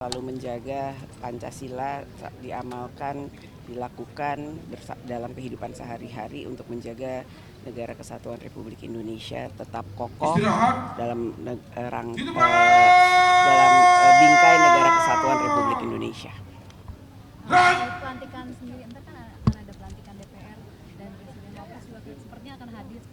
Selalu menjaga Pancasila diamalkan, dilakukan dalam kehidupan sehari-hari untuk menjaga negara kesatuan Republik Indonesia tetap kokoh dalam bingkai negara kesatuan Republik Indonesia. Pelantikan sendiri, entar kan akan ada pelantikan DPR dan Presiden Wapres juga sepertinya akan hadir.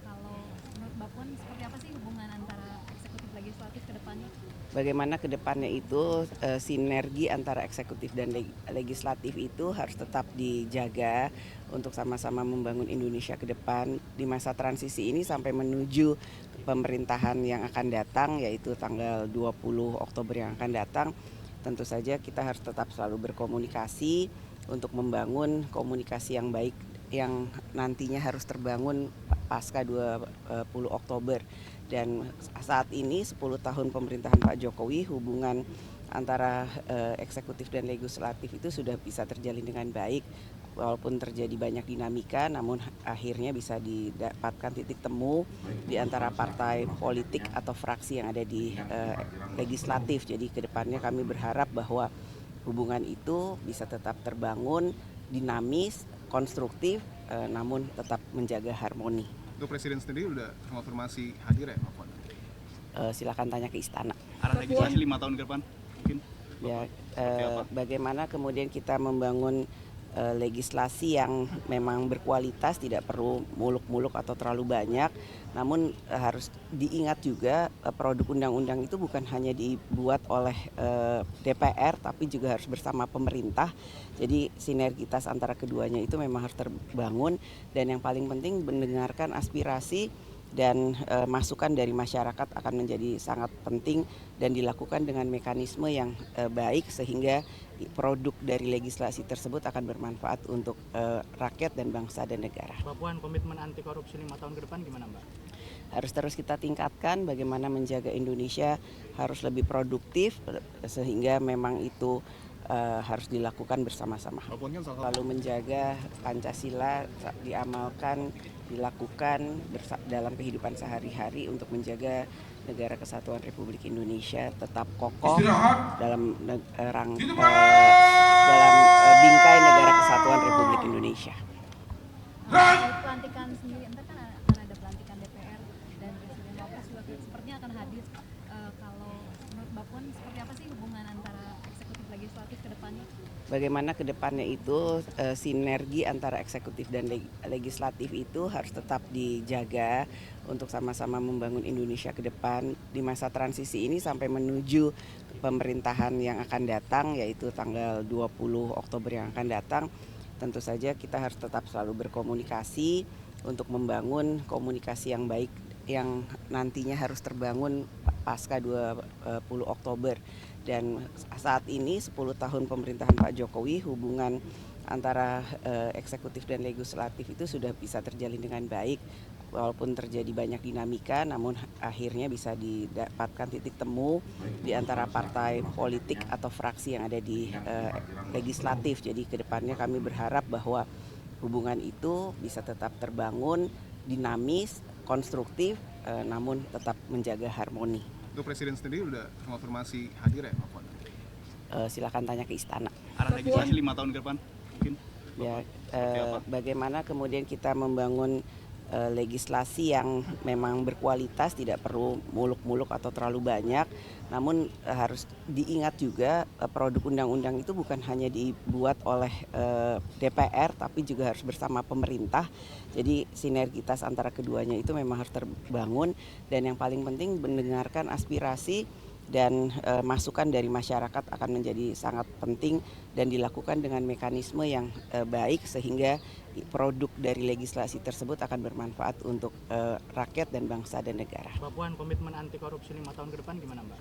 Kalau menurut Mbak Puan, seperti apa sih hubungan antara eksekutif legislatif ke depannya? Bagaimana ke depannya itu sinergi antara eksekutif dan legislatif itu harus tetap dijaga untuk sama-sama membangun Indonesia ke depan di masa transisi ini sampai menuju pemerintahan yang akan datang, yaitu tanggal 20 Oktober yang akan datang. Tentu saja kita harus tetap selalu berkomunikasi untuk membangun komunikasi yang baik yang nantinya harus terbangun pasca 20 Oktober. Dan saat ini 10 tahun pemerintahan Pak Jokowi, hubungan antara eksekutif dan legislatif itu sudah bisa terjalin dengan baik. Walaupun terjadi banyak dinamika, namun akhirnya bisa didapatkan titik temu di antara partai politik atau fraksi yang ada di legislatif. Jadi kedepannya kami berharap bahwa hubungan itu bisa tetap terbangun, dinamis, konstruktif, namun tetap menjaga harmoni. Untuk Presiden sendiri udah konfirmasi hadir ya, Mbak Puan? Silakan tanya ke istana. Arah legislasi 5 tahun ke depan mungkin? Ya, bagaimana kemudian kita membangun legislasi yang memang berkualitas, tidak perlu muluk-muluk atau terlalu banyak. Namun harus diingat juga produk undang-undang itu bukan hanya dibuat oleh DPR, tapi juga harus bersama pemerintah. Jadi sinergitas antara keduanya itu memang harus terbangun, dan yang paling penting mendengarkan aspirasi dan masukan dari masyarakat akan menjadi sangat penting dan dilakukan dengan mekanisme yang baik sehingga produk dari legislasi tersebut akan bermanfaat untuk rakyat dan bangsa dan negara. Mbak Puan, komitmen anti korupsi 5 tahun ke depan gimana, Mbak? Harus terus kita tingkatkan bagaimana menjaga Indonesia harus lebih produktif sehingga memang itu harus dilakukan bersama-sama. Lalu menjaga Pancasila diamalkan, dilakukan dalam kehidupan sehari-hari untuk menjaga negara kesatuan Republik Indonesia tetap kokoh dalam bingkai negara kesatuan Republik Indonesia. Pelantikan sendiri, entar kan akan ada pelantikan DPR dan Presiden Wapres juga sepertinya akan hadir. Kalau menurut Mbak Puan, seperti apa sih hubungan antara eksekutif legislatif ke depannya? Bagaimana ke depannya itu sinergi antara eksekutif dan legislatif itu harus tetap dijaga untuk sama-sama membangun Indonesia ke depan di masa transisi ini sampai menuju pemerintahan yang akan datang, yaitu tanggal 20 Oktober yang akan datang. Tentu saja kita harus tetap selalu berkomunikasi untuk membangun komunikasi yang baik yang nantinya harus terbangun pasca 20 Oktober. Dan saat ini 10 tahun pemerintahan Pak Jokowi, hubungan antara eksekutif dan legislatif itu sudah bisa terjalin dengan baik. Walaupun terjadi banyak dinamika, namun akhirnya bisa didapatkan titik temu di antara partai politik atau fraksi yang ada di legislatif. Jadi kedepannya kami berharap bahwa hubungan itu bisa tetap terbangun, dinamis, konstruktif, namun tetap menjaga harmoni. Untuk Presiden sendiri udah konfirmasi hadir ya, Mbak Puan? Silakan tanya ke istana. Arah legislasi 5 tahun ke depan mungkin? Ya, bagaimana kemudian kita membangun legislasi yang memang berkualitas, tidak perlu muluk-muluk atau terlalu banyak. Namun harus diingat juga produk undang-undang itu bukan hanya dibuat oleh DPR, tapi juga harus bersama pemerintah. Jadi sinergitas antara keduanya itu memang harus terbangun, dan yang paling penting mendengarkan aspirasi dan masukan dari masyarakat akan menjadi sangat penting dan dilakukan dengan mekanisme yang baik sehingga produk dari legislasi tersebut akan bermanfaat untuk rakyat dan bangsa dan negara. Mbak Puan, komitmen anti korupsi 5 tahun ke depan gimana, Mbak?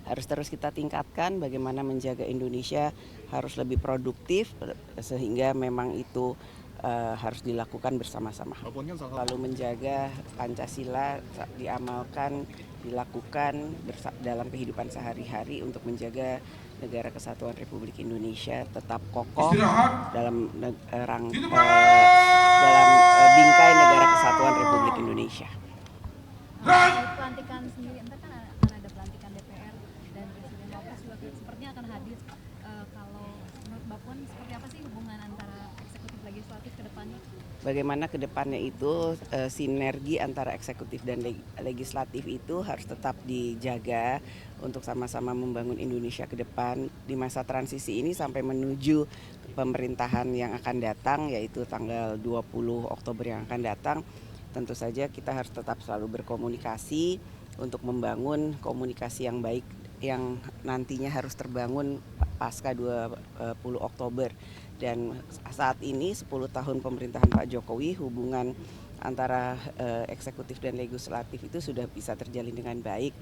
Harus terus kita tingkatkan bagaimana menjaga Indonesia harus lebih produktif sehingga memang itu harus dilakukan bersama-sama. Lalu menjaga Pancasila diamalkan, dilakukan dalam kehidupan sehari-hari untuk menjaga negara kesatuan Republik Indonesia tetap kokoh dalam bingkai negara kesatuan Republik Indonesia. Pelantikan sendiri, entar kan akan ada pelantikan DPR dan Presiden Wapres juga sepertinya hadir. Kalau menurut Mbak Puan seperti apa sih hubungan antara eksekutif legislatif ke depannya? Bagaimana ke depannya itu sinergi antara eksekutif dan legislatif itu harus tetap dijaga untuk sama-sama membangun Indonesia ke depan di masa transisi ini sampai menuju pemerintahan yang akan datang, yaitu tanggal 20 Oktober yang akan datang. Tentu saja kita harus tetap selalu berkomunikasi untuk membangun komunikasi yang baik yang nantinya harus terbangun pasca 20 Oktober. Dan saat ini 10 tahun pemerintahan Pak Jokowi, hubungan antara eksekutif dan legislatif itu sudah bisa terjalin dengan baik.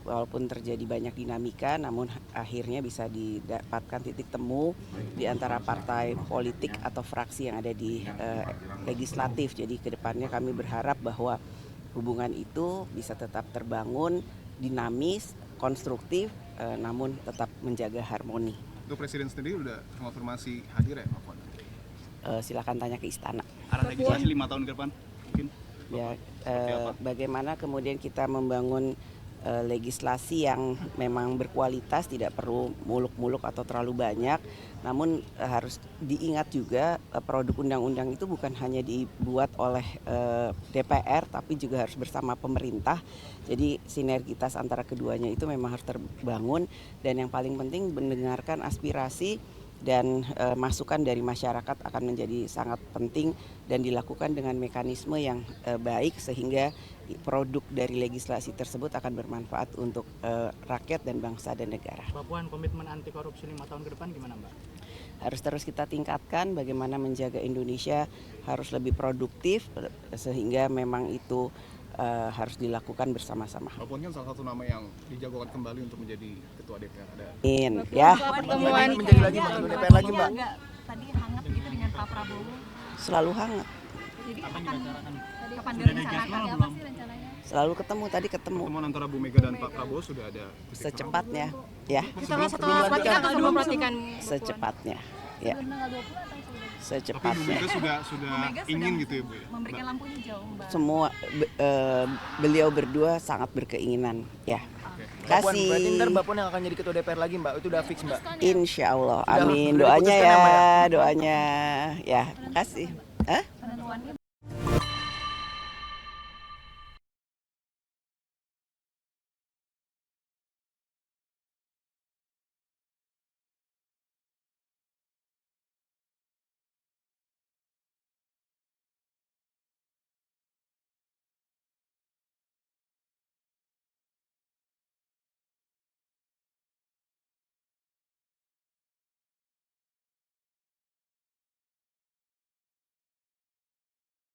Walaupun terjadi banyak dinamika, namun akhirnya bisa didapatkan titik temu di antara partai politik atau fraksi yang ada di legislatif. Jadi kedepannya kami berharap bahwa hubungan itu bisa tetap terbangun, dinamis, konstruktif, namun tetap menjaga harmoni. Untuk Presiden sendiri udah konfirmasi hadir ya, Mbak Puan? Silakan tanya ke istana. Arah legislasi 5 tahun ke depan mungkin Ya, seperti apa? bagaimana kemudian kita membangun legislasi yang memang berkualitas, tidak perlu muluk-muluk atau terlalu banyak, namun harus diingat juga produk undang-undang itu bukan hanya dibuat oleh DPR tapi juga harus bersama pemerintah. Jadi sinergitas antara keduanya itu memang harus terbangun, dan yang paling penting mendengarkan aspirasi dan masukan dari masyarakat akan menjadi sangat penting dan dilakukan dengan mekanisme yang baik sehingga produk dari legislasi tersebut akan bermanfaat untuk rakyat dan bangsa dan negara. Mbak Puan, komitmen anti korupsi 5 tahun ke depan gimana Mbak? Harus terus kita tingkatkan bagaimana menjaga Indonesia harus lebih produktif sehingga memang itu harus dilakukan bersama-sama. Mbak Puan kan salah satu nama yang dijagokan kembali untuk menjadi ketua DPR. Ada Ya, Pertemuan menjadi lagi Ketua DPR lagi Mbak. Enggak, tadi hangat gitu dengan Pak Prabowo. selalu hangat, Jadi kapan direncanakan? Apa sih rencananya? selalu ketemu, tadi ketemu pertemuan antara Bu Mega dan Pak Prabowo sudah ada titik secepatnya ya, Setelah pelantikan atau sebelum pelantikan? secepatnya ya, Sebelum tanggal 20 atau sudah? tapi Bu secepatnya. Mega sudah Bu Mega ingin sudah gitu ya Bu ya? memberikan lampu hijau, Mbak. Semua beliau berdua sangat berkeinginan ya. Mbak Puan, berarti Kasih. ntar Mbak Puan yang akan jadi Ketua DPR lagi Mbak, itu udah fix Mbak. Insya Allah, Sudah amin. diputuskan Doanya ya, Mbak, ya, ya? doanya ya. Kasih. Hah?